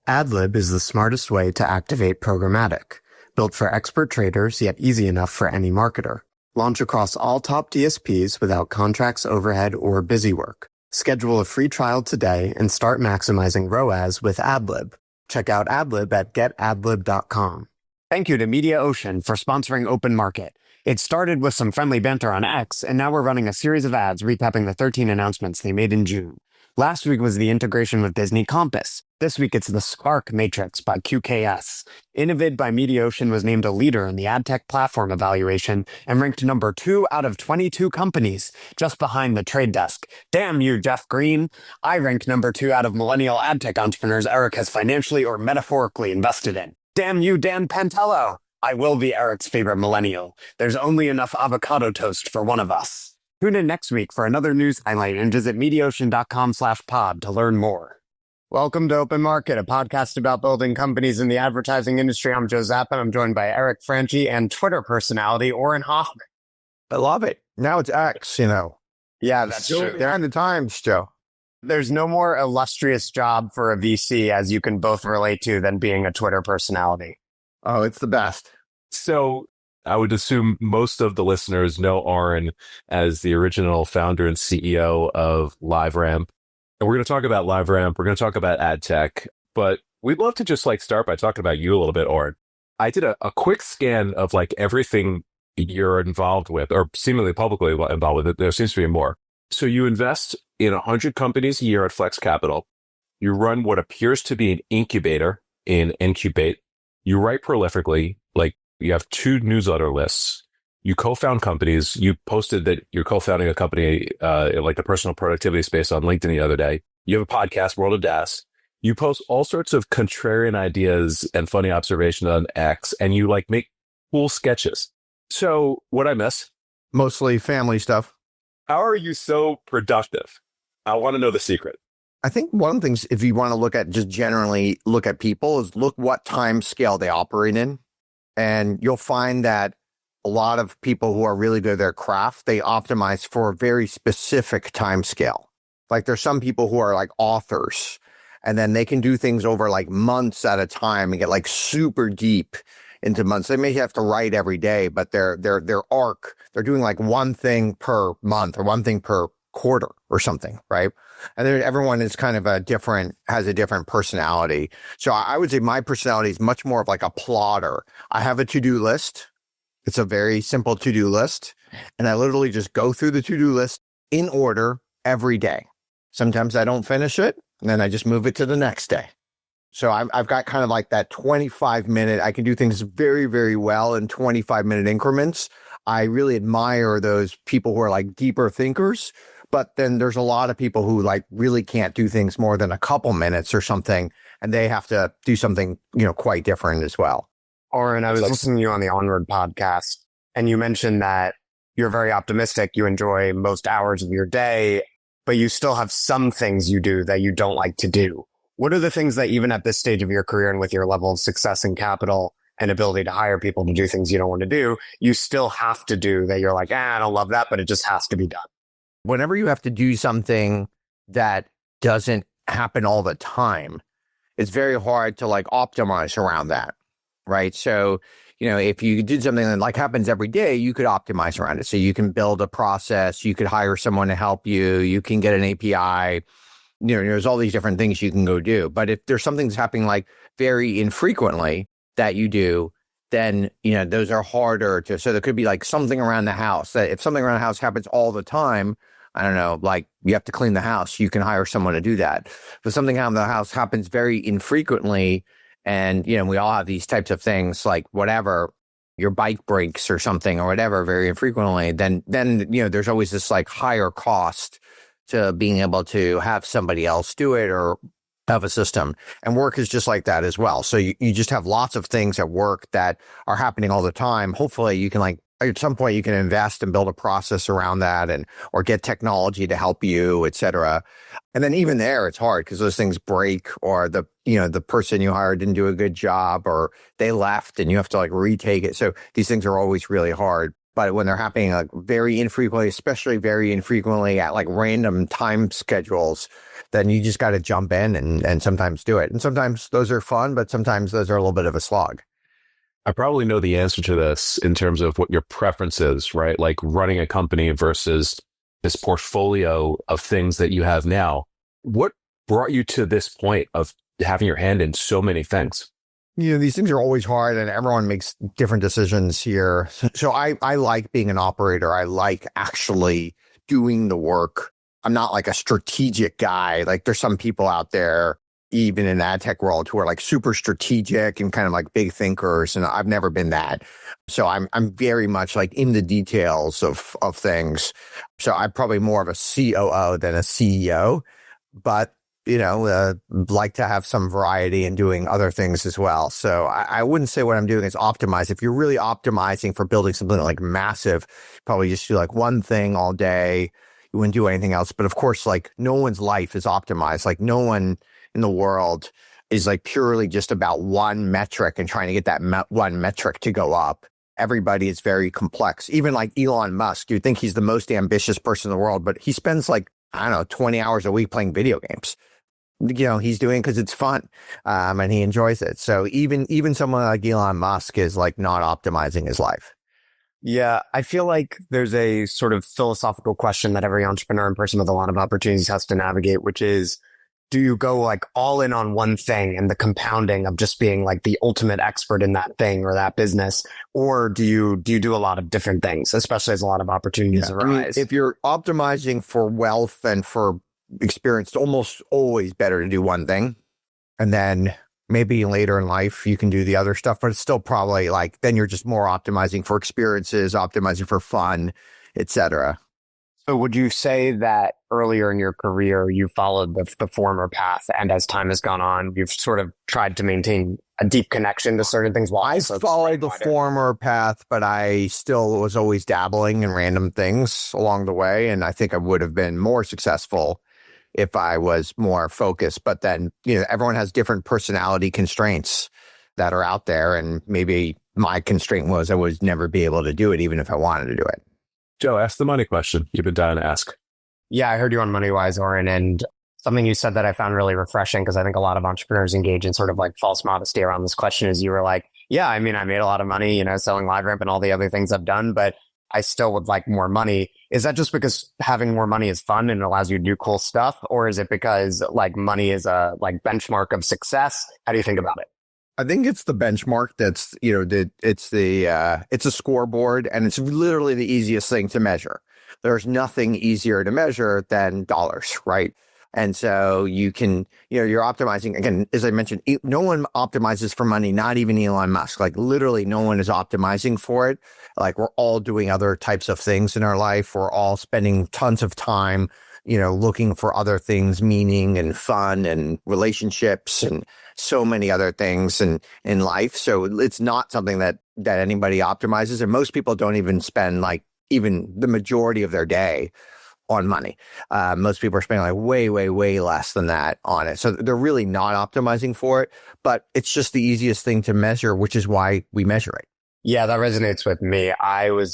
Adlib is the smartest way to activate programmatic, built for expert traders yet easy enough for any marketer. Launch across all top DSPs without contracts, overhead, or busy work. Schedule a free trial today and start maximizing ROAS with Adlib. Check out Adlib at getadlib.com. Thank you to MediaOcean for sponsoring Open Market. It started with some friendly banter on X, and now we're running a series of ads recapping the 13 announcements they made in June. Last week was the integration with Disney Compass. This week it's the Spark Matrix by QKS. Innovid by MediaOcean was named a leader in the adtech platform evaluation and ranked number 2 out of 22 companies, just behind The Trade Desk. Damn you, Jeff Green. I ranked number 2 out of millennial adtech entrepreneurs Eric has financially or metaphorically invested in. Damn you, Dan Pantello. I will be Eric's favorite millennial. There's only enough avocado toast for one of us. Tune in next week for another news highlight and visit MediaOcean.com/pod to learn more. Welcome to Open Market, a podcast about building companies in the advertising industry. I'm Joe Zapp, and I'm joined by Eric Franchi and Twitter personality Auren Hoffman. I love it. Now it's X, Yeah, that's true. They're on the times, Joe. There's no more illustrious job for a VC, as you can both relate to, than being a Twitter personality. Oh, it's the best. So I would assume most of the listeners know Auren as the original founder and CEO of LiveRamp. And we're going to talk about LiveRamp. We're going to talk about adtech. But we'd love to just start by talking about you a little bit, Auren. I did a quick scan of everything you're involved with, or seemingly publicly involved with. There seems to be more. So you invest in 100 companies a year at Flex Capital. You run what appears to be an incubator in Incubate. You write prolifically, you have 2 newsletter lists. You co-found companies. You posted that you're co-founding a company in the personal productivity space on LinkedIn the other day. You have a podcast, World of DaaS. You post all sorts of contrarian ideas and funny observations on X, and you make cool sketches. So what'd I miss? Mostly family stuff. How are you so productive? I want to know the secret. I think one of the things, if you want to look at just generally look at people, is look what time scale they operate in. And you'll find that a lot of people who are really good at their craft, they optimize for a very specific time scale. There's some people who are authors, and then they can do things over months at a time and get super deep into months. They may have to write every day, but their arc, they're doing one thing per month or one thing per quarter or something, right? And then everyone is kind of has a different personality. So I would say my personality is much more of a plotter. I have a to-do list. It's a very simple to-do list. And I literally just go through the to-do list in order every day. Sometimes I don't finish it, and then I just move it to the next day. So I've got kind of that 25-minute, I can do things very, very well in 25-minute increments. I really admire those people who are deeper thinkers. But then there's a lot of people who really can't do things more than a couple minutes or something, and they have to do something, quite different as well. Auren, I was listening to you on the Onward podcast, and you mentioned that you're very optimistic. You enjoy most hours of your day, but you still have some things you do that you don't like to do. What are the things that even at this stage of your career and with your level of success and capital and ability to hire people to do things you don't want to do, you still have to do that you're I don't love that, but it just has to be done? Whenever you have to do something that doesn't happen all the time, it's very hard to optimize around that, right? So, if you did something that happens every day, you could optimize around it. So you can build a process, you could hire someone to help you, you can get an API, there's all these different things you can go do. But if there's something that's happening very infrequently that you do, then, those are harder to, so there could be something around the house that if something around the house happens all the time, I don't know, you have to clean the house, you can hire someone to do that. But something around the house happens very infrequently. And, we all have these types of things, whatever, your bike breaks or something or whatever, very infrequently, then, there's always this higher cost to being able to have somebody else do it or have a system. And work is just like that as well. So you just have lots of things at work that are happening all the time. Hopefully you can at some point you can invest and build a process around that or get technology to help you, et cetera. And then even there, it's hard because those things break or the person you hired didn't do a good job or they left and you have to retake it. So these things are always really hard. But when they're happening very infrequently, especially very infrequently at random time schedules, then you just got to jump in and sometimes do it. And sometimes those are fun, but sometimes those are a little bit of a slog. I probably know the answer to this in terms of what your preference is, right? Like running a company versus this portfolio of things that you have now. What brought you to this point of having your hand in so many things? These things are always hard and everyone makes different decisions here. So I like being an operator. I like actually doing the work. I'm not like a strategic guy. Like there's some people out there, even in the ad tech world, who are like super strategic and kind of like big thinkers. And I've never been that. So I'm very much like in the details of things. So I'm probably more of a COO than a CEO, but like to have some variety in doing other things as well. So I wouldn't say what I'm doing is optimize. If you're really optimizing for building something like massive, probably just do like one thing all day. You wouldn't do anything else. But of course, like no one's life is optimized. Like no one in the world is like purely just about one metric and trying to get that one metric to go up. Everybody is very complex. Even like Elon Musk, you'd think he's the most ambitious person in the world, but he spends like, 20 hours a week playing video games. He's doing because it's fun, and he enjoys it. So even someone like Elon Musk is like not optimizing his life. Yeah, I feel like there's a sort of philosophical question that every entrepreneur and person with a lot of opportunities has to navigate, which is, do you go like all in on one thing and the compounding of just being like the ultimate expert in that thing or that business? Or do you do a lot of different things, especially as a lot of opportunities arise? If you're optimizing for wealth and for experience, it's almost always better to do one thing. And then maybe later in life, you can do the other stuff, but it's still probably like, then you're just more optimizing for experiences, optimizing for fun, etc. So would you say that earlier in your career, you followed the former path, and as time has gone on, you've sort of tried to maintain a deep connection to certain things? While I followed the former path, but I still was always dabbling in random things along the way. And I think I would have been more successful if I was more focused. But then, everyone has different personality constraints that are out there. And maybe my constraint was I would never be able to do it, even if I wanted to do it. Joe, ask the money question you've been dying to ask. Yeah, I heard you on MoneyWise, Auren, and something you said that I found really refreshing, because I think a lot of entrepreneurs engage in sort of like false modesty around this question, is you were like, yeah, I mean, I made a lot of money, selling LiveRamp and all the other things I've done, but I still would like more money. Is that just because having more money is fun and it allows you to do cool stuff? Or is it because like money is a like benchmark of success? How do you think about it? I think it's the benchmark that's, it's a scoreboard, and it's literally the easiest thing to measure. There's nothing easier to measure than dollars, right? And so you can, you're optimizing. Again, as I mentioned, no one optimizes for money, not even Elon Musk. Like literally no one is optimizing for it. Like we're all doing other types of things in our life. We're all spending tons of time, looking for other things, meaning and fun and relationships and so many other things in life. So it's not something that anybody optimizes. And most people don't even spend like even the majority of their day on money. Most people are spending like way, way, way less than that on it. So they're really not optimizing for it, but it's just the easiest thing to measure, which is why we measure it. Yeah, that resonates with me. I was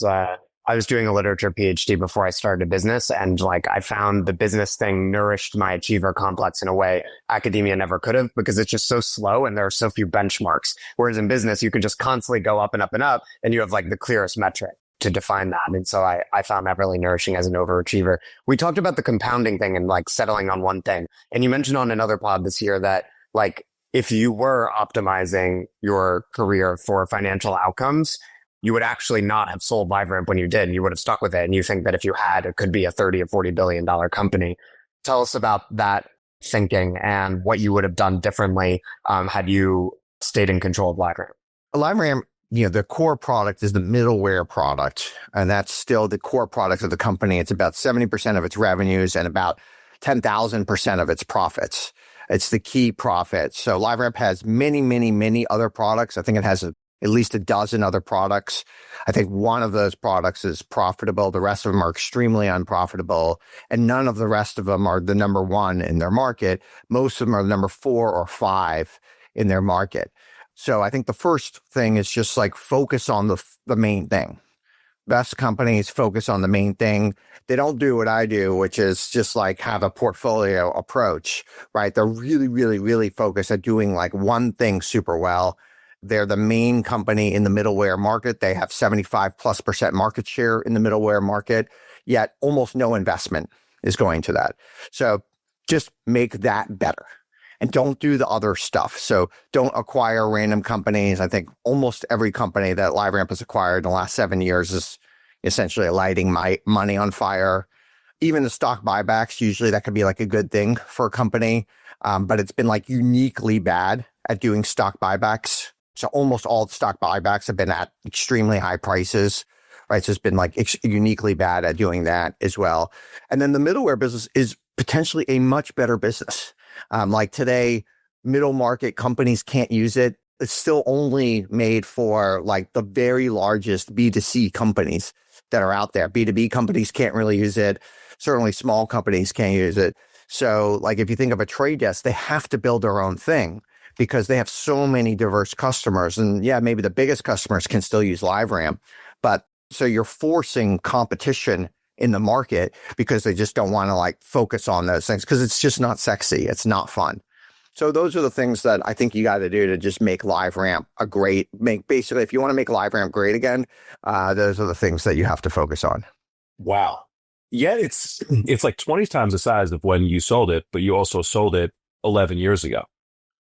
doing a literature PhD before I started a business, and like I found the business thing nourished my achiever complex in a way academia never could have, because it's just so slow and there are so few benchmarks. Whereas in business, you can just constantly go up and up and up, and you have like the clearest metric to define that. And so I found that really nourishing as an overachiever. We talked about the compounding thing and like settling on one thing. And you mentioned on another pod this year that like if you were optimizing your career for financial outcomes, you would actually not have sold LiveRamp when you did. You would have stuck with it. And you think that if you had, it could be a $30 or $40 billion company. Tell us about that thinking and what you would have done differently had you stayed in control of LiveRamp. LiveRamp, the core product is the middleware product, and that's still the core product of the company. It's about 70% of its revenues and about 10,000% of its profits. It's the key profit. So LiveRamp has many, many, many other products. I think it has at least a dozen other products. I think one of those products is profitable. The rest of them are extremely unprofitable, and none of the rest of them are the number one in their market. Most of them are the number 4 or 5 in their market. So I think the first thing is just like focus on the main thing, best companies focus on the main thing. They don't do what I do, which is just like have a portfolio approach, right? They're really, really, really focused at doing like one thing super well. They're the main company in the middleware market. They have 75+% market share in the middleware market, yet almost no investment is going to that. So just make that better. And don't do the other stuff. So don't acquire random companies. I think almost every company that LiveRamp has acquired in the last 7 years is essentially lighting my money on fire. Even the stock buybacks, usually that could be like a good thing for a company. But it's been like uniquely bad at doing stock buybacks. So almost all stock buybacks have been at extremely high prices, right? So it's been like uniquely bad at doing that as well. And then the middleware business is potentially a much better business. Like today, middle market companies can't use it. It's still only made for like the very largest B2C companies that are out there. B2B companies can't really use it. Certainly small companies can't use it. So like if you think of a trade desk, they have to build their own thing because they have so many diverse customers. And yeah, maybe the biggest customers can still use LiveRamp, but so you're forcing competition in the market because they just don't want to like focus on those things because it's just not sexy. It's not fun. So those are the things that I think you got to do to just make LiveRamp basically, if you want to make LiveRamp great again, those are the things that you have to focus on. Wow. Yeah, it's like 20 times the size of when you sold it, but you also sold it 11 years ago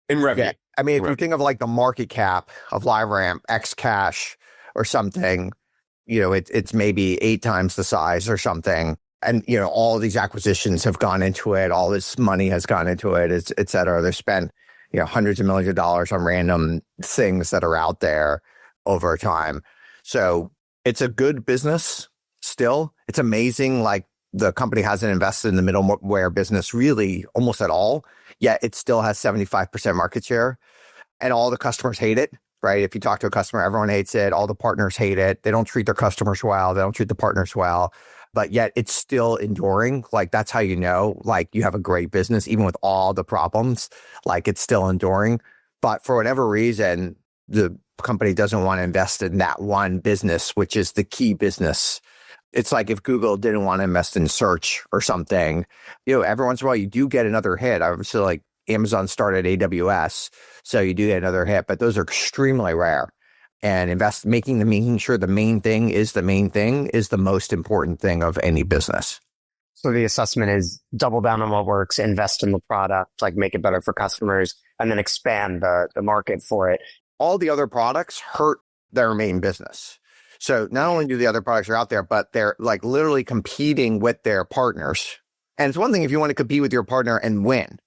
in revenue. Yeah. I mean, if you think of like the market cap of LiveRamp, X cash or something, it's maybe 8 times the size or something. And, all these acquisitions have gone into it. All this money has gone into it, et cetera. They've spent, hundreds of millions of dollars on random things that are out there over time. So it's a good business still. It's amazing. Like the company hasn't invested in the middleware business really almost at all, yet it still has 75% market share and all the customers hate it. Right? If you talk to a customer, everyone hates it. All the partners hate it. They don't treat their customers well. They don't treat the partners well, but yet it's still enduring. Like that's how you know, like you have a great business, even with all the problems, like it's still enduring. But for whatever reason, the company doesn't want to invest in that one business, which is the key business. It's like if Google didn't want to invest in search or something, every once in a while you do get another hit. Obviously, like Amazon started AWS, so you do get another hit, but those are extremely rare. And making sure the main thing is the most important thing of any business. So the assessment is double down on what works, invest in the product, like make it better for customers, and then expand the market for it. All the other products hurt their main business. So not only do the other products are out there, but they're like literally competing with their partners. And it's one thing if you want to compete with your partner and win.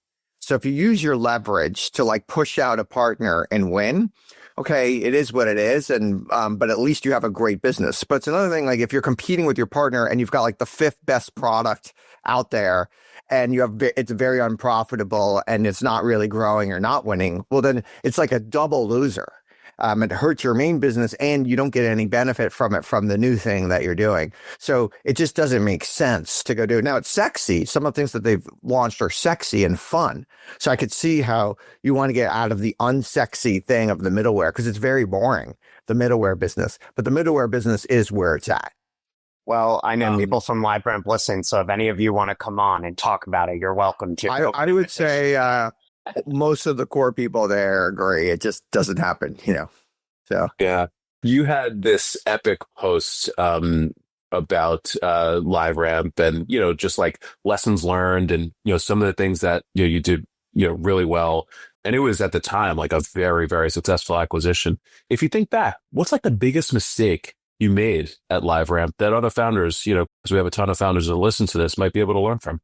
So if you use your leverage to like push out a partner and win, okay, it is what it is. And, but at least you have a great business. But it's another thing, like if you're competing with your partner and you've got like the 5th best product out there and it's very unprofitable and it's not really growing or not winning, well, then it's like a double loser. It hurts your main business and you don't get any benefit from it from the new thing that you're doing. So it just doesn't make sense to go do it. Now it's sexy. Some of the things that they've launched are sexy and fun. So I could see how you want to get out of the unsexy thing of the middleware because it's very boring, the middleware business. But the middleware business is where it's at. Well, I know people from LiveRamp listen. So if any of you want to come on and talk about it, you're welcome to. I would say most of the core people there agree. It just doesn't happen, So yeah, you had this epic post about LiveRamp and just like lessons learned and some of the things that you did really well. And it was at the time like a very, very successful acquisition. If you think back, what's like the biggest mistake you made at LiveRamp that other founders, because we have a ton of founders that listen to this, might be able to learn from?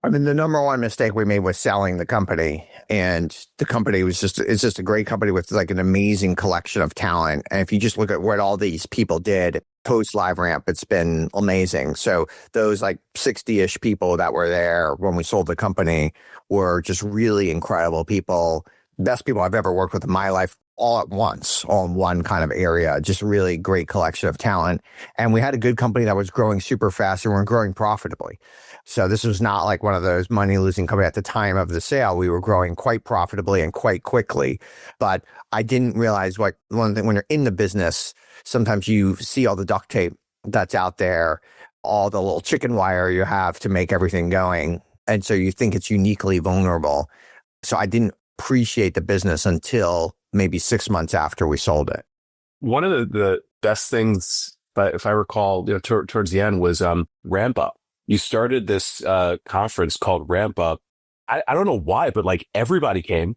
I mean, the number one mistake we made was selling the company, and the company it's just a great company with like an amazing collection of talent. And if you just look at what all these people did post LiveRamp, it's been amazing. So those like 60-ish people that were there when we sold the company were just really incredible people, best people I've ever worked with in my life, all at once, all in one kind of area, just really great collection of talent. And we had a good company that was growing super fast and we're growing profitably. So this was not like one of those money losing companies at the time of the sale. We were growing quite profitably and quite quickly. But I didn't realize one thing when you're in the business, sometimes you see all the duct tape that's out there, all the little chicken wire you have to make everything going. And so you think it's uniquely vulnerable. So I didn't appreciate the business until maybe 6 months after we sold it. One of the best things, but if I recall, towards the end was Ramp Up. You started this conference called Ramp Up. I don't know why, but like everybody came.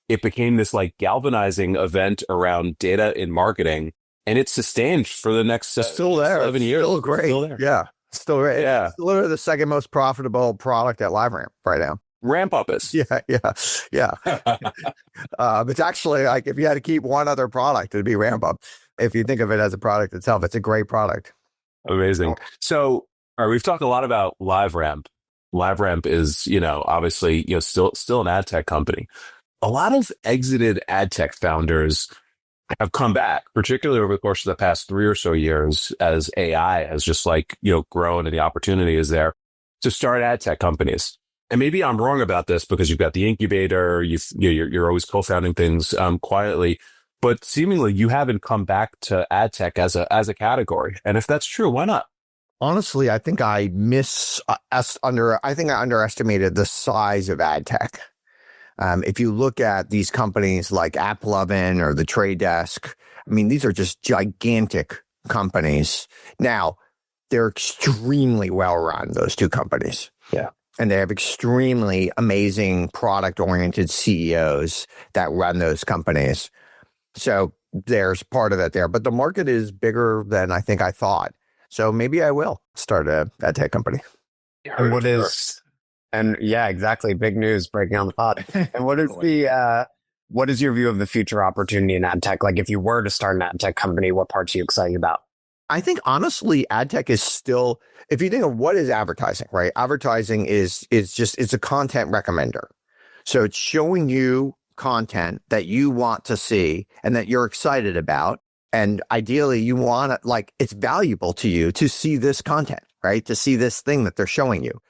It became this like galvanizing event around data in marketing, and it's sustained for the next still there. 11 years. Still great. Still there. Yeah. Still great. Yeah. It's literally the second most profitable product at LiveRamp right now. Ramp Up is. Yeah. It's actually like if you had to keep one other product, it'd be Ramp Up. If you think of it as a product itself, it's a great product. Amazing. So, all right, we've talked a lot about LiveRamp. LiveRamp is, obviously, still an ad tech company. A lot of exited ad tech founders have come back, particularly over the course of the past 3 or so years, as AI has just grown and the opportunity is there to start ad tech companies. And maybe I'm wrong about this because you've got the incubator, you're always co-founding things quietly, but seemingly you haven't come back to ad tech as a category. And if that's true, why not? Honestly, I think I underestimated the size of ad tech. If you look at these companies like AppLovin or The Trade Desk, I mean, these are just gigantic companies. Now, they're extremely well run, those two companies. Yeah. And they have extremely amazing product-oriented CEOs that run those companies. So there's part of that there. But the market is bigger than I think I thought. So maybe I will start a ad tech company. And and yeah, exactly. Big news breaking on the pod. And what is your view of the future opportunity in ad tech? Like if you were to start an ad tech company, what parts are you excited about? I think honestly, ad tech is still, if you think of what is advertising, right? Advertising is it's a content recommender. So it's showing you content that you want to see and that you're excited about. And ideally you want it, like it's valuable to you to see this content, right? To see this thing that they're showing you.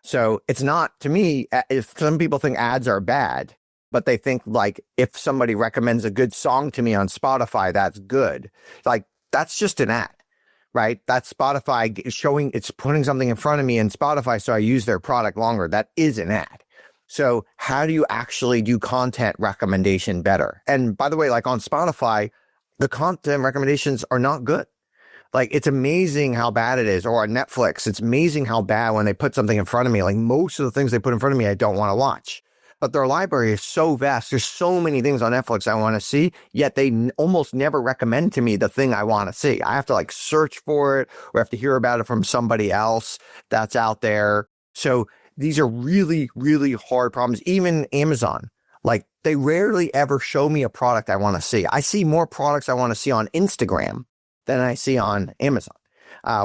So it's not, to me, if some people think ads are bad, but they think like if somebody recommends a good song to me on Spotify, that's good. Like that's just an ad, right? That's Spotify showing, it's putting something in front of me in Spotify so I use their product longer. That is an ad. So how do you actually do content recommendation better? And by the way, like on Spotify, the content recommendations are not good. Like, it's amazing how bad it is. Or on Netflix, it's amazing how bad when they put something in front of me. Like, most of the things they put in front of me, I don't want to watch. But their library is so vast. There's so many things on Netflix I want to see, yet they almost never recommend to me the thing I want to see. I have to like search for it or have to hear about it from somebody else that's out there. So these are really, really hard problems. Even Amazon, like they rarely ever show me a product I want to see. I see more products I want to see on Instagram than I see on Amazon,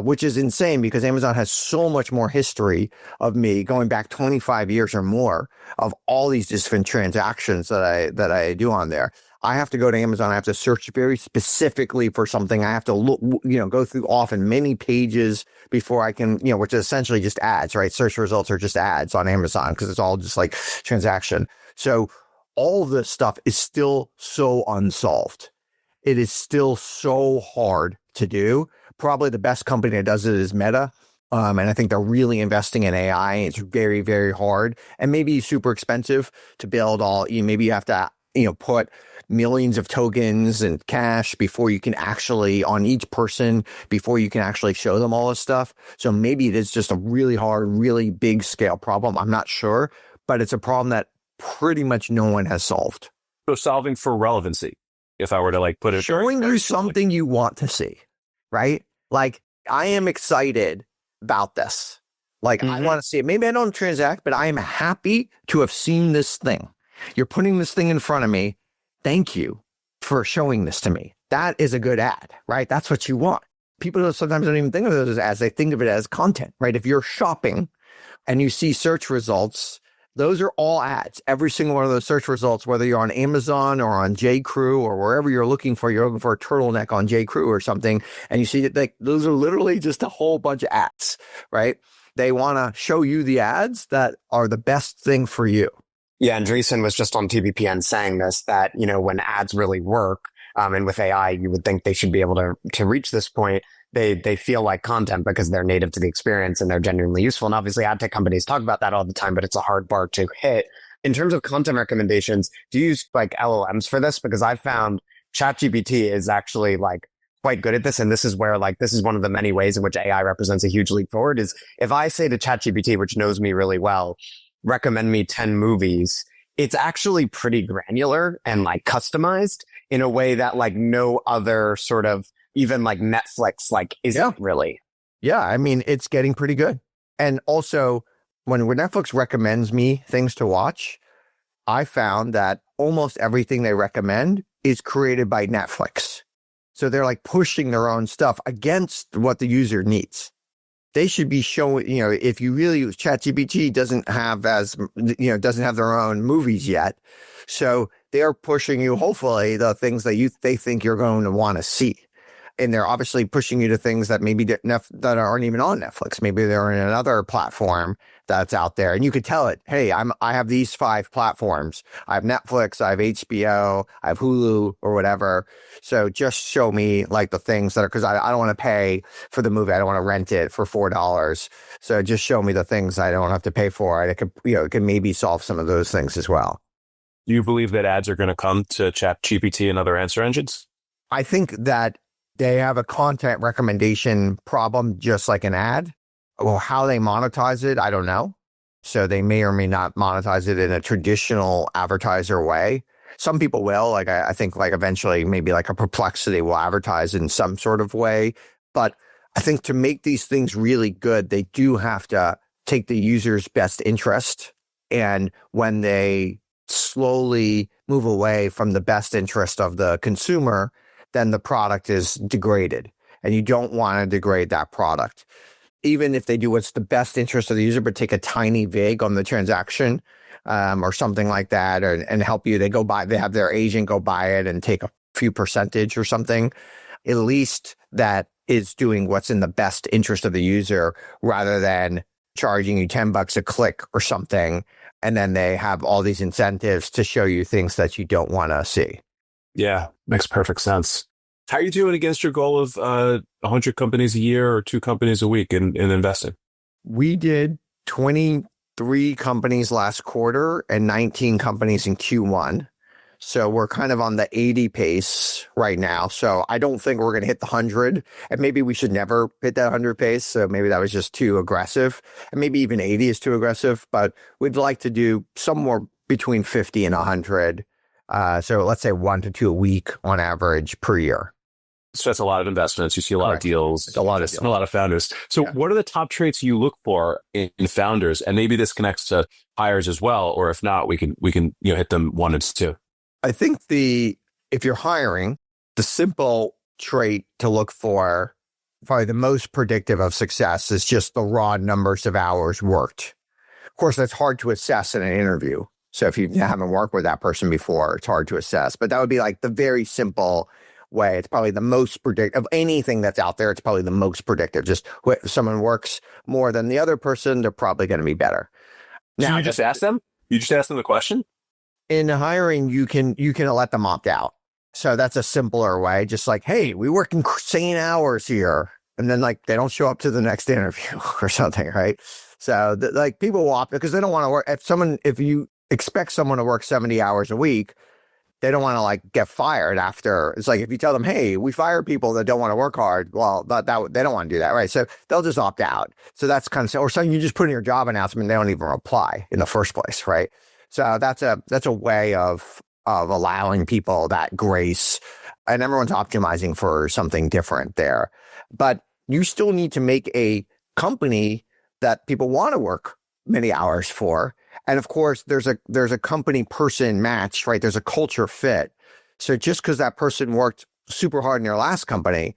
which is insane because Amazon has so much more history of me going back 25 years or more of all these different transactions that I do on there. I have to go to Amazon. I have to search very specifically for something. I have to look, go through often many pages before I can, which is essentially just ads, right? Search results are just ads on Amazon because it's all just like transaction. So all of this stuff is still so unsolved. It is still so hard to do. Probably the best company that does it is Meta. And I think they're really investing in AI. It's very, very hard and maybe super expensive to build all. Maybe you have to, put millions of tokens and cash before you can actually on each person before you can actually show them all this stuff. So maybe it is just a really hard, really big scale problem. I'm not sure, but it's a problem that pretty much no one has solved. So solving for relevancy. If I were to put it, showing you something you want to see, right? Like I am excited about this. Like I want to see it. Maybe I don't transact, but I am happy to have seen this thing. You're putting this thing in front of me. Thank you for showing this to me. That is a good ad, right? That's what you want. People sometimes don't even think of it as ads. They think of it as content, right? If you're shopping and you see search results, those are all ads. Every single one of those search results, whether you're on Amazon or on J.Crew or wherever you're looking for a turtleneck on J.Crew or something, and you see that those are literally just a whole bunch of ads, right? They want to show you the ads that are the best thing for you. Yeah, Andreessen was just on TBPN saying this, that, when ads really work, and with AI, you would think they should be able to reach this point, they feel like content because they're native to the experience and they're genuinely useful. And obviously ad tech companies talk about that all the time, but it's a hard bar to hit. In terms of content recommendations, do you use like LLMs for this? Because I found ChatGPT is actually like quite good at this. And this is where like, this is one of the many ways in which AI represents a huge leap forward is if I say to ChatGPT, which knows me really well, recommend me 10 movies, it's actually pretty granular and like customized in a way that like no other sort of even like Netflix like isn't really. Yeah. I mean, it's getting pretty good. And also when Netflix recommends me things to watch, I found that almost everything they recommend is created by Netflix. So they're like pushing their own stuff against what the user needs. They should be showing, if you really use ChatGPT doesn't have their own movies yet. So they're pushing you, hopefully, the things that they think you're going to want to see. And they're obviously pushing you to things that maybe that aren't even on Netflix. Maybe they're in another platform that's out there. And you could tell it, hey, I have these 5 platforms. I have Netflix, I have HBO, I have Hulu or whatever. So just show me like the things that are, because I don't want to pay for the movie. I don't want to rent it for $4. So just show me the things I don't have to pay for. And it can maybe solve some of those things as well. Do you believe that ads are going to come to ChatGPT and other answer engines? I think that they have a content recommendation problem, just like an ad. Well, how they monetize it, I don't know. So they may or may not monetize it in a traditional advertiser way. Some people will, like I think like eventually maybe like a Perplexity will advertise in some sort of way. But I think to make these things really good, they do have to take the user's best interest. And when they slowly move away from the best interest of the consumer, then the product is degraded. And you don't want to degrade that product. Even if they do what's the best interest of the user, but take a tiny vig on the transaction or something like that, and help you. They have their agent go buy it and take a few percentage or something. At least that is doing what's in the best interest of the user rather than charging you $10 a click or something. And then they have all these incentives to show you things that you don't want to see. Yeah, makes perfect sense. How are you doing against your goal of 100 companies a year or 2 companies a week in investing? We did 23 companies last quarter and 19 companies in Q1. So we're kind of on the 80 pace right now. So I don't think we're going to hit the 100. And maybe we should never hit that 100 pace. So maybe that was just too aggressive. And maybe even 80 is too aggressive. But we'd like to do somewhere between 50 and 100. So let's say 1 to 2 a week on average per year. So that's a lot of investments. You see a lot of deals. It's a lot of founders. So what are the top traits you look for in founders? And maybe this connects to hires as well. Or if not, we can hit them 1 and 2. I think if you're hiring, the simple trait to look for, probably the most predictive of success, is just the raw numbers of hours worked. Of course, that's hard to assess in an interview. So if you haven't worked with that person before, it's hard to assess. But that would be like the very simple way. It's probably the most predictive of anything that's out there. It's probably the most predictive. Just if someone works more than the other person, they're probably going to be better. Now, you just ask them? You just ask them the question? In hiring, you can let them opt out. So that's a simpler way. Just like, hey, we work insane hours here. And then like they don't show up to the next interview or something, right? So like people will opt because they don't want to work. If you expect someone to work 70 hours a week, they don't want to like get fired after. It's like if you tell them, hey, we fire people that don't want to work hard, well, that they don't want to do that, right? So they'll just opt out. So that's kind of, or something you just put in your job announcement, they don't even apply in the first place, right? So that's a way of allowing people that grace, and everyone's optimizing for something different there. But you still need to make a company that people want to work many hours for. And of course, there's a company person match, right? There's a culture fit. So just because that person worked super hard in your last company,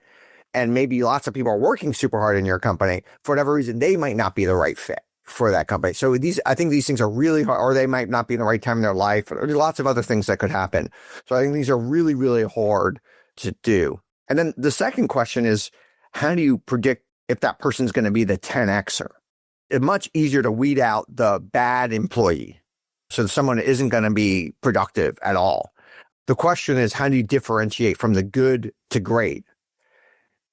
and maybe lots of people are working super hard in your company, for whatever reason, they might not be the right fit for that company. So I think these things are really hard, or they might not be in the right time in their life, or lots of other things that could happen. So I think these are really, really hard to do. And then the second question is, how do you predict if that person's going to be the 10Xer? It's much easier to weed out the bad employee. So someone isn't going to be productive at all. The question is, how do you differentiate from the good to great?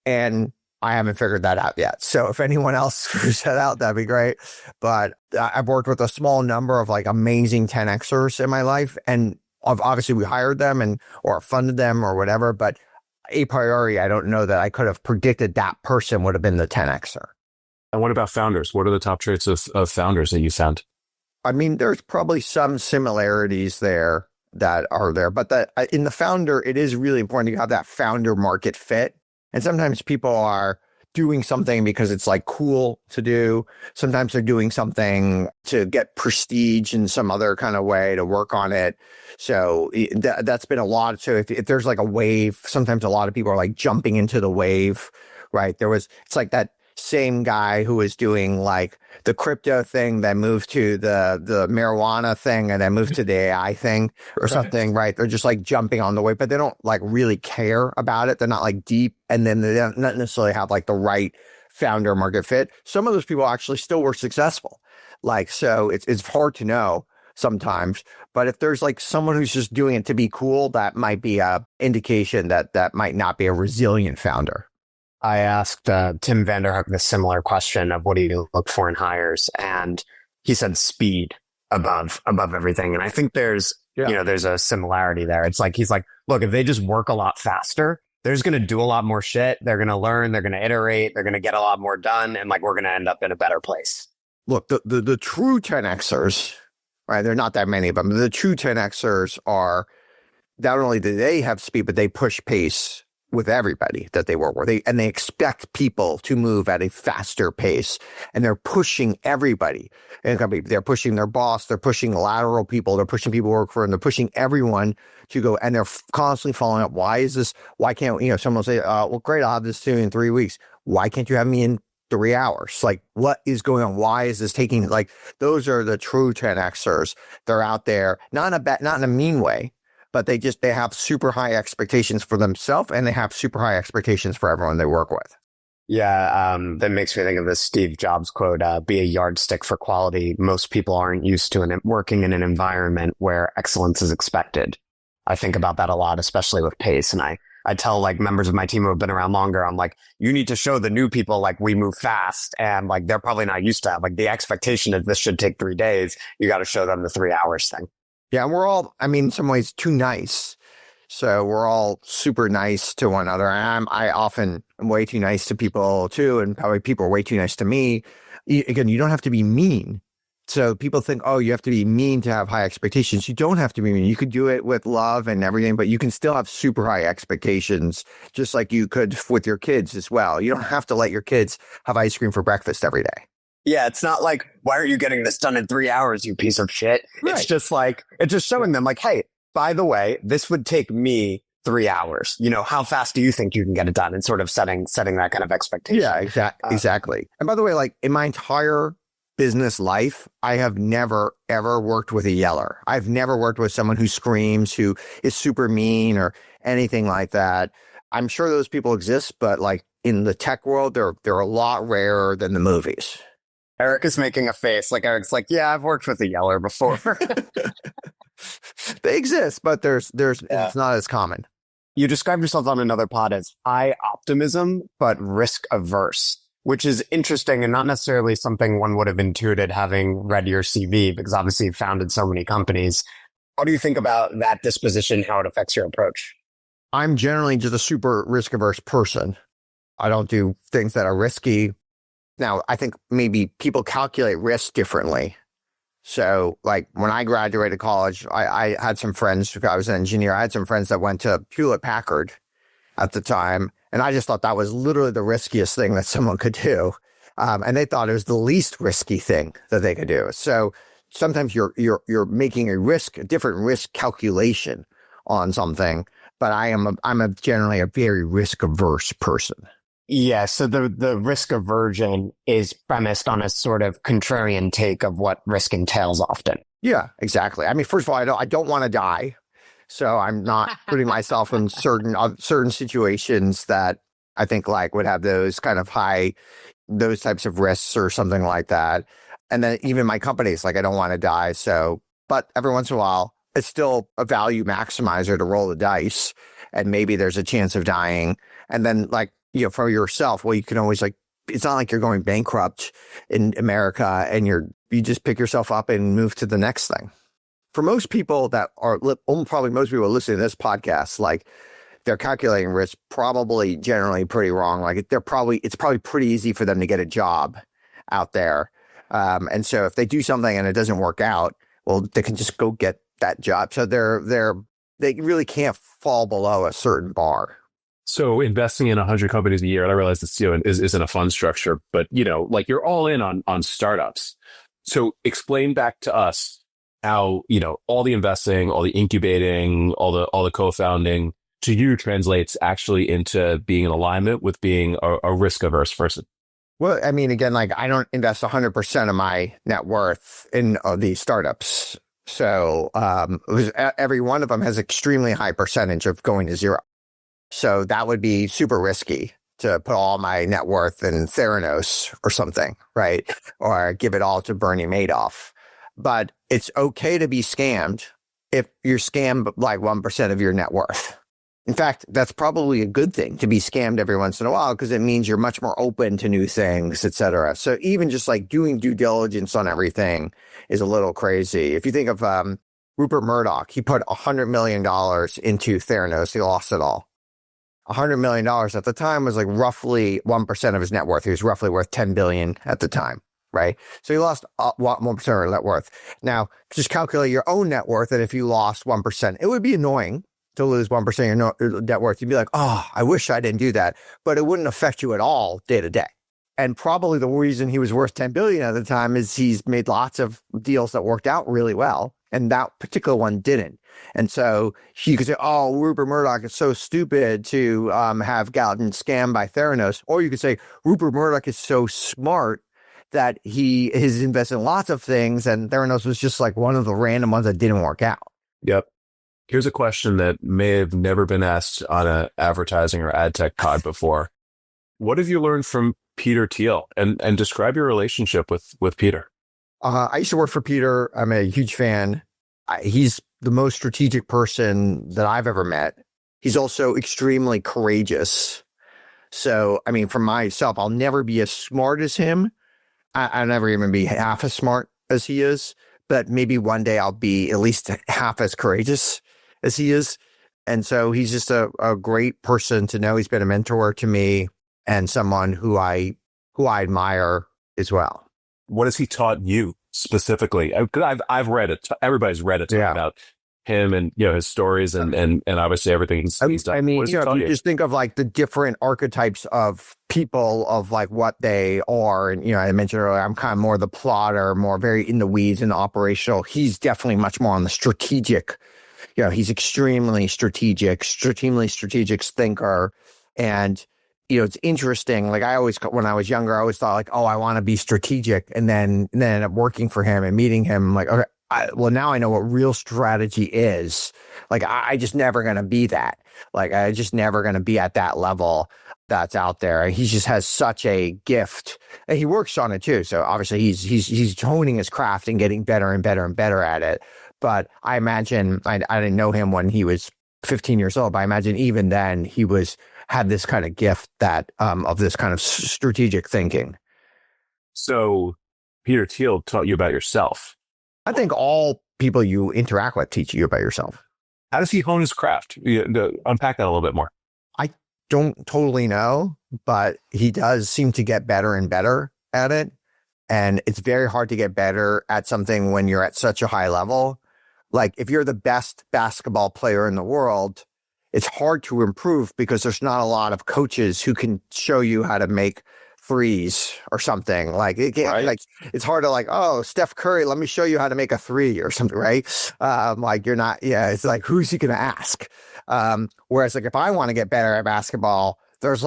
And I haven't figured that out yet. So if anyone else figures that out, that'd be great. But I've worked with a small number of like amazing 10Xers in my life. And obviously we hired them or funded them or whatever. But a priori, I don't know that I could have predicted that person would have been the 10Xer. And what about founders? What are the top traits of founders that you found? I mean, there's probably some similarities there that are there, but in the founder, it is really important to have that founder market fit. And sometimes people are doing something because it's like cool to do. Sometimes they're doing something to get prestige in some other kind of way to work on it. So that's been a lot. So if there's like a wave, sometimes a lot of people are like jumping into the wave, right? It's like that same guy who was doing like the crypto thing, then moved to the marijuana thing, and then moved to the AI thing or something, right? They're just like jumping on the wave, but they don't like really care about it. They're not like deep, and then they don't not necessarily have like the right founder market fit. Some of those people actually still were successful. Like, so it's hard to know sometimes, but if there's like someone who's just doing it to be cool, that might be a indication that might not be a resilient founder. I asked Tim Vanderhook the similar question of what do you look for in hires, and he said speed above everything. And I think there's a similarity there. It's like he's like, look, if they just work a lot faster, they're just going to do a lot more shit. They're going to learn. They're going to iterate. They're going to get a lot more done, and like we're going to end up in a better place. Look, the true 10Xers, right? There are not that many of them. The true 10Xers are not only do they have speed, but they push pace with everybody that they work with. They expect people to move at a faster pace, and they're pushing everybody. And they're pushing their boss, they're pushing lateral people, they're pushing people who work for them, they're pushing everyone to go, and they're constantly following up. Why can't, someone will say, well, great, I'll have this to you in 3 weeks. Why can't you have me in 3 hours? Like, what is going on? Why is this taking, like, those are the true 10Xers. They're out there, not in a mean way, but they have super high expectations for themselves, and they have super high expectations for everyone they work with. Yeah, that makes me think of this Steve Jobs quote, be a yardstick for quality. Most people aren't used to working in an environment where excellence is expected. I think about that a lot, especially with pace. And I tell like members of my team who have been around longer, I'm like, you need to show the new people like we move fast, and like they're probably not used to that. Like the expectation is this should take 3 days. You got to show them the 3 hours thing. Yeah, and we're all, in some ways, too nice. So we're all super nice to one another. And I often am way too nice to people too, and probably people are way too nice to me. Again, you don't have to be mean. So people think, oh, you have to be mean to have high expectations. You don't have to be mean. You could do it with love and everything, but you can still have super high expectations, just like you could with your kids as well. You don't have to let your kids have ice cream for breakfast every day. Yeah, it's not like, why are you getting this done in 3 hours, you piece of shit? Right. It's just like, it's just showing them like, hey, by the way, this would take me 3 hours. How fast do you think you can get it done? And sort of setting that kind of expectation. Yeah, exactly. And by the way, like in my entire business life, I have never, ever worked with a yeller. I've never worked with someone who screams, who is super mean or anything like that. I'm sure those people exist, but like in the tech world, they're a lot rarer than the movies. Eric is making a face. Like Eric's like, yeah, I've worked with a yeller before. They exist, but it's not as common. You described yourself on another pod as high optimism, but risk averse, which is interesting and not necessarily something one would have intuited having read your CV, because obviously you've founded so many companies. What do you think about that disposition, how it affects your approach? I'm generally just a super risk averse person. I don't do things that are risky. Now, I think maybe people calculate risk differently. So, like, when I graduated college, I had some friends, I was an engineer, I had some friends that went to Hewlett-Packard at the time, and I just thought that was literally the riskiest thing that someone could do. And they thought it was the least risky thing that they could do. So sometimes you're making a different risk calculation on something, but I'm generally a very risk-averse person. Yeah, so the risk aversion is premised on a sort of contrarian take of what risk entails often. Yeah, exactly. First of all, I don't want to die, so I'm not putting myself in certain situations that I think like would have those types of risks or something like that. And then even my companies, like I don't want to die. So, but every once in a while, it's still a value maximizer to roll the dice, and maybe there's a chance of dying. And then like for yourself, well, you can always it's not like you're going bankrupt in America and you just pick yourself up and move to the next thing. For most people that are probably most people listening to this podcast, they're calculating risk probably generally pretty wrong. It's probably pretty easy for them to get a job out there. And so if they do something and it doesn't work out, well, they can just go get that job. So they really can't fall below a certain bar. So investing in 100 companies a year, and I realize this isn't a fund structure, but you're all in on startups. So explain back to us how all the investing, all the incubating, all the co-founding to you translates actually into being in alignment with being a risk averse person. Well, I mean, again, I don't invest 100% of my net worth in these startups. So every one of them has extremely high percentage of going to zero. So that would be super risky to put all my net worth in Theranos or something, right? Or give it all to Bernie Madoff. But it's okay to be scammed if you're scammed 1% of your net worth. In fact, that's probably a good thing to be scammed every once in a while because it means you're much more open to new things, et cetera. So even just doing due diligence on everything is a little crazy. If you think of Rupert Murdoch, he put $100 million into Theranos. He lost it all. $100 million at the time was roughly 1% of his net worth. He was roughly worth $10 billion at the time, right? So he lost 1% of his net worth. Now, just calculate your own net worth, and if you lost 1%, it would be annoying to lose 1% of your net worth. You'd be like, oh, I wish I didn't do that. But it wouldn't affect you at all day to day. And probably the reason he was worth $10 billion at the time is he's made lots of deals that worked out really well. And that particular one didn't. And so you could say, oh, Rupert Murdoch is so stupid to have gotten scammed by Theranos. Or you could say, Rupert Murdoch is so smart that he has invested in lots of things. And Theranos was just one of the random ones that didn't work out. Yep. Here's a question that may have never been asked on an advertising or ad tech pod before. What have you learned from Peter Thiel? And describe your relationship with Peter. I used to work for Peter. I'm a huge fan. He's the most strategic person that I've ever met. He's also extremely courageous. So, I mean, for myself, I'll never be as smart as him. I'll never even be half as smart as he is. But maybe one day I'll be at least half as courageous as he is. And so he's just a great person to know. He's been a mentor to me and someone who I admire as well. What has he taught you specifically? Because I've read it. Everybody's read it about him and his stories and obviously everything he's done. I mean, if you just think of the different archetypes of people of what they are, and I mentioned earlier, I'm kind of more the plotter, more very in the weeds and operational. He's definitely much more on the strategic. He's extremely strategic thinker, and it's interesting. When I was younger, I always thought oh, I want to be strategic, and then end up working for him and meeting him. Okay, well, now I know what real strategy is. I just never going to be that. I just never going to be at that level that's out there. He just has such a gift, and he works on it too. So obviously he's honing his craft and getting better and better and better at it. But I imagine I didn't know him when he was 15 years old, but I imagine even then he had this kind of gift that of this kind of strategic thinking. So Peter Thiel taught you about yourself. I think all people you interact with teach you about yourself. How does he hone his craft? Unpack that a little bit more. I don't totally know, but he does seem to get better and better at it. And it's very hard to get better at something when you're at such a high level. If you're the best basketball player in the world, it's hard to improve because there's not a lot of coaches who can show you how to make threes or something. It's hard to oh, Steph Curry, let me show you how to make a three or something, right? You're not, it's who's he going to ask? Whereas if I want to get better at basketball, there's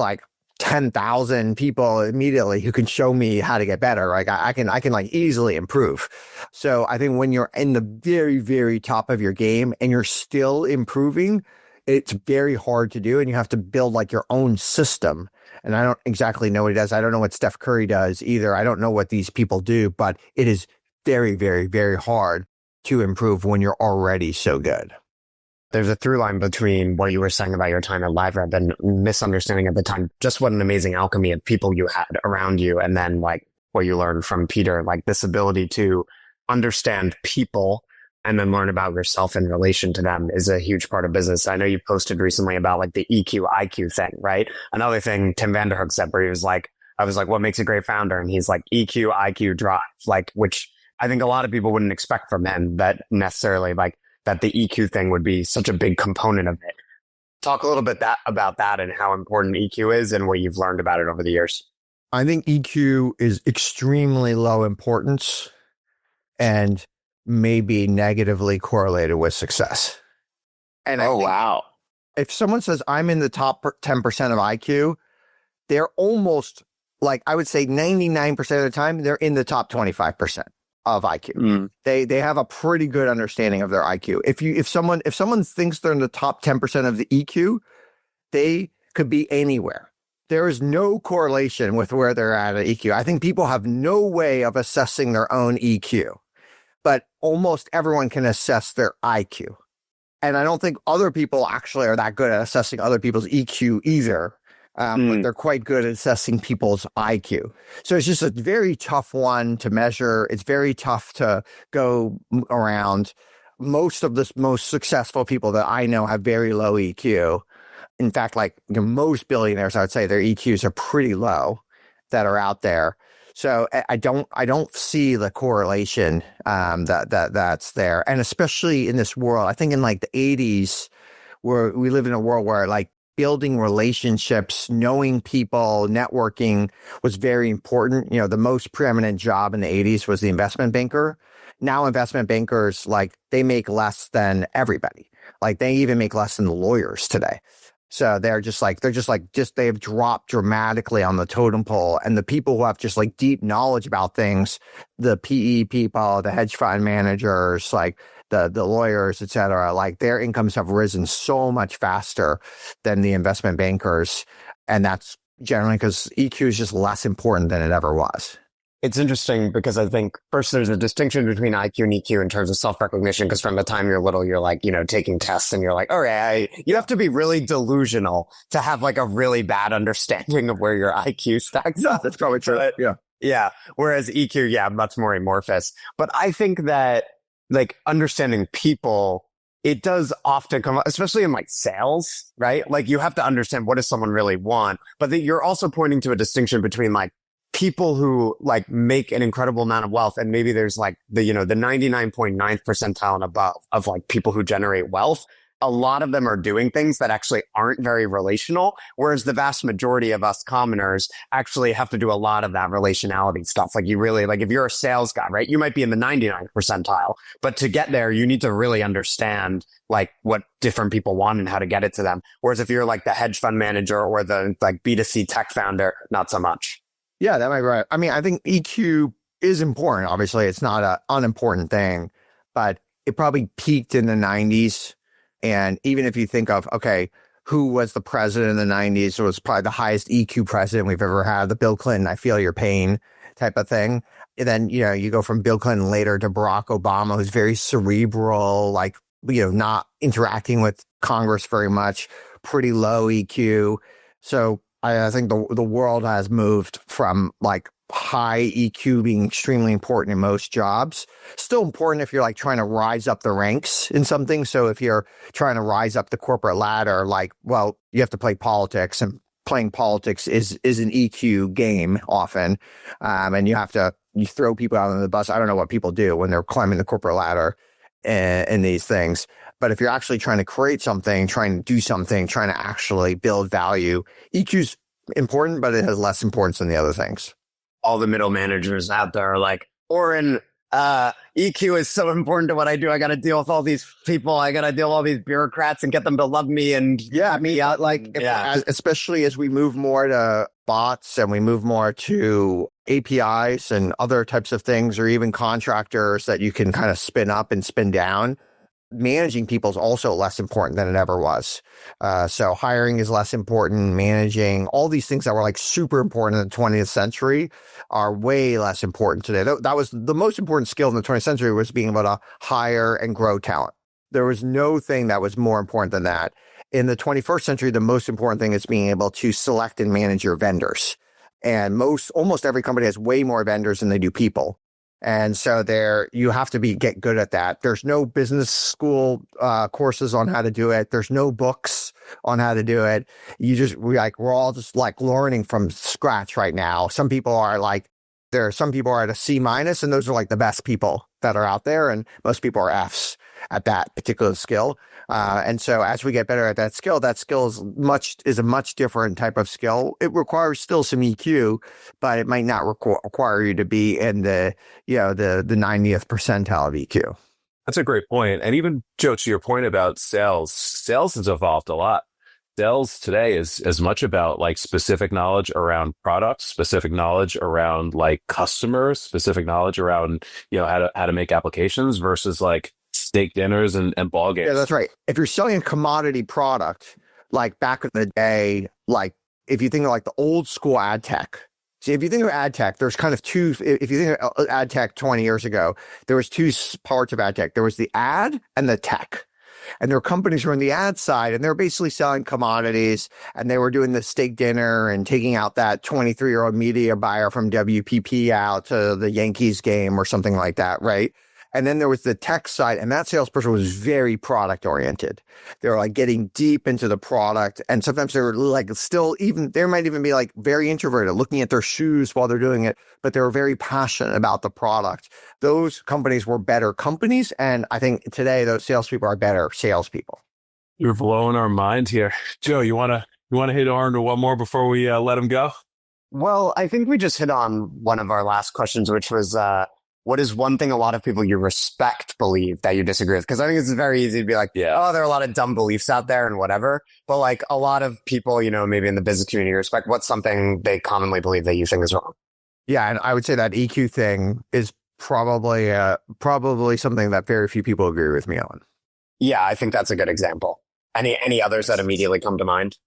10,000 people immediately who can show me how to get better. I can easily improve. So I think when you're in the very, very top of your game and you're still improving, it's very hard to do. And you have to build your own system. And I don't exactly know what he does. I don't know what Steph Curry does either. I don't know what these people do, but it is very, very, very hard to improve when you're already so good. there's a through line between what you were saying about your time at LiveRamp and misunderstanding at the time, just what an amazing alchemy of people you had around you. And then like what you learned from Peter, like this ability to understand people and then learn about yourself in relation to them is a huge part of business. I know you posted recently about like the EQ, IQ thing, right? Another thing Tim Vanderhook said where he was like, I was like, what makes a great founder? And he's like, EQ, IQ, drive, like, which I think a lot of people wouldn't expect from him, that necessarily like that the EQ thing would be such a big component of it. Talk a little bit about that and how important EQ is and what you've learned about it over the years. I think EQ is extremely low importance and maybe negatively correlated with success. And wow. If someone says I'm in the top 10% of IQ, they're almost like, I would say 99% of the time, they're in the top 25% of IQ. They have a pretty good understanding of their IQ. If someone thinks they're in the top 10% of the EQ, they could be anywhere. There is no correlation with where they're at EQ. I think people have no way of assessing their own EQ, but almost everyone can assess their IQ. And I don't think other people actually are that good at assessing other people's EQ either. But they're quite good at assessing people's IQ. So it's just a very tough one to measure. It's very tough to go around. Most of the most successful people that I know have very low EQ. In fact, like most billionaires, I would say their EQs are pretty low that are out there. So I don't see the correlation that's there. And especially in this world, I think in like the 80s, where we live in a world where like building relationships, knowing people, networking was very important. You know, the most preeminent job in the 80s was the investment banker. Now investment bankers, like they make less than everybody. Like they even make less than the lawyers today. So they've dropped dramatically on the totem pole. And the people who have just like deep knowledge about things, the PE people, the hedge fund managers, like the lawyers, et cetera, like their incomes have risen so much faster than the investment bankers. And that's generally because EQ is just less important than it ever was. It's interesting because I think first there's a distinction between IQ and EQ in terms of self-recognition, because from the time you're little, you're like, taking tests and you're like, all right, you have to be really delusional to have like a really bad understanding of where your IQ stacks up. That's probably true. But, yeah. Whereas EQ, much more amorphous. But I think that like understanding people, it does often come up, especially in like sales, right? Like you have to understand what does someone really want, but that you're also pointing to a distinction between like people who like make an incredible amount of wealth. And maybe there's like the 99.9th percentile and above of like people who generate wealth. A lot of them are doing things that actually aren't very relational, whereas the vast majority of us commoners actually have to do a lot of that relationality stuff. Like you really, like if you're a sales guy, right, you might be in the 99th percentile, but to get there, you need to really understand like what different people want and how to get it to them. Whereas if you're like the hedge fund manager or the like B2C tech founder, not so much. Yeah, that might be right. I mean, I think EQ is important. Obviously, it's not an unimportant thing, but it probably peaked in the 90s. And even if you think of, okay, who was the president in the 90s? It was probably the highest EQ president we've ever had, the Bill Clinton, I feel your pain type of thing. And then, you go from Bill Clinton later to Barack Obama, who's very cerebral, like, not interacting with Congress very much, pretty low EQ. So I think the world has moved from like high EQ being extremely important in most jobs. Still important if you're like trying to rise up the ranks in something. So if you're trying to rise up the corporate ladder, like, well, you have to play politics, and playing politics is an EQ game often. And you throw people out on the bus. I don't know what people do when they're climbing the corporate ladder in these things. But if you're actually trying to create something, trying to do something, trying to actually build value, EQ's important, but it has less importance than the other things. All the middle managers out there are like, Auren, EQ is so important to what I do. I got to deal with all these people. I got to deal with all these bureaucrats and get them to love me. And especially as we move more to bots and we move more to APIs and other types of things, or even contractors that you can kind of spin up and spin down. Managing people is also less important than it ever was. So hiring is less important. Managing all these things that were like super important in the 20th century are way less important today. That was the most important skill in the 20th century, was being able to hire and grow talent. There was no thing that was more important than that. In the 21st century, the most important thing is being able to select and manage your vendors. And almost every company has way more vendors than they do people. And so you have to get good at that. There's no business school courses on how to do it. There's no books on how to do it. We're all just like learning from scratch right now. Some people are some people are at a C-, and those are like the best people that are out there. And most people are Fs at that particular skill. And so as we get better at that skill is a much different type of skill. It requires still some EQ, but it might not require you to be in the 90th percentile of EQ. That's a great point. And even, Joe, to your point about sales has evolved a lot. Sales today is as much about like specific knowledge around products, specific knowledge around like customers, specific knowledge around, how to make applications versus like steak dinners and ball games. Yeah, that's right. If you're selling a commodity product, like back in the day, like if you think of like the old school ad tech. See, if you think of ad tech, there's kind of two. If you think of ad tech 20 years ago, there was two parts of ad tech. There was the ad and the tech. And there were companies who were on the ad side, and they were basically selling commodities, and they were doing the steak dinner and taking out that 23-year-old media buyer from WPP out to the Yankees game or something like that, right? And then there was the tech side, and that salesperson was very product oriented. They were like getting deep into the product, and sometimes they were like they might even be like very introverted, looking at their shoes while they're doing it, but they were very passionate about the product. Those companies were better companies, and I think today those salespeople are better salespeople. You're blowing our mind here, Joe. You wanna hit Auren one more before we let him go? Well, I think we just hit on one of our last questions, which was, what is one thing a lot of people you respect believe that you disagree with? Because I think it's very easy to be like, there are a lot of dumb beliefs out there and whatever. But like a lot of people, maybe in the business community respect, what's something they commonly believe that you think is wrong? Yeah, and I would say that EQ thing is probably something that very few people agree with me on. Yeah, I think that's a good example. Any others that immediately come to mind?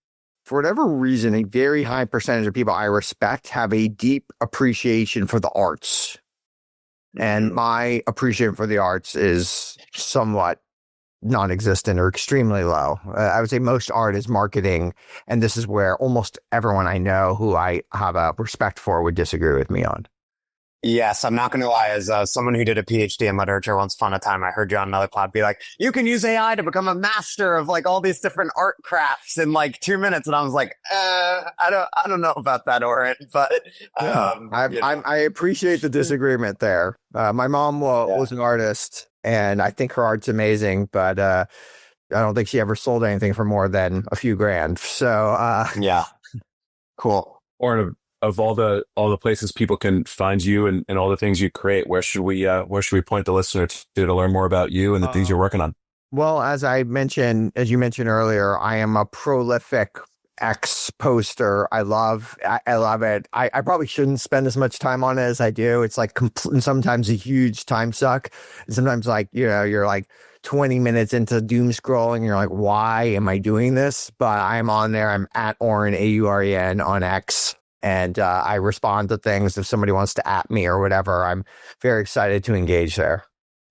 For whatever reason, a very high percentage of people I respect have a deep appreciation for the arts. And my appreciation for the arts is somewhat non-existent or extremely low. I would say most art is marketing. And this is where almost everyone I know who I have a respect for would disagree with me on. Yes, I'm not going to lie. As someone who did a PhD in literature once upon a time, I heard you on another pod be like, you can use AI to become a master of like all these different art crafts in like 2 minutes. And I was like, I don't know about that, Auren. But I appreciate the disagreement there. My mom was an artist, and I think her art's amazing, but I don't think she ever sold anything for more than a few grand. So yeah, cool. Auren, of all the places people can find you and all the things you create, where should we point the listener to learn more about you and the things you're working on? Well, as you mentioned earlier, I am a prolific X poster. I love it. I probably shouldn't spend as much time on it as I do. It's like sometimes a huge time suck. Sometimes like, you're like 20 minutes into doom scrolling. You're like, why am I doing this? But I'm on there. I'm at Auren, AUREN on X. And I respond to things if somebody wants to at me or whatever. I'm very excited to engage there.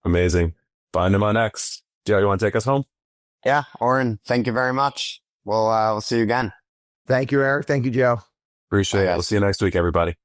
Amazing. Find him on X. Joe, you want to take us home? Yeah, Auren, thank you very much. We'll see you again. Thank you, Eric. Thank you, Joe. Appreciate it. We'll see you next week, everybody.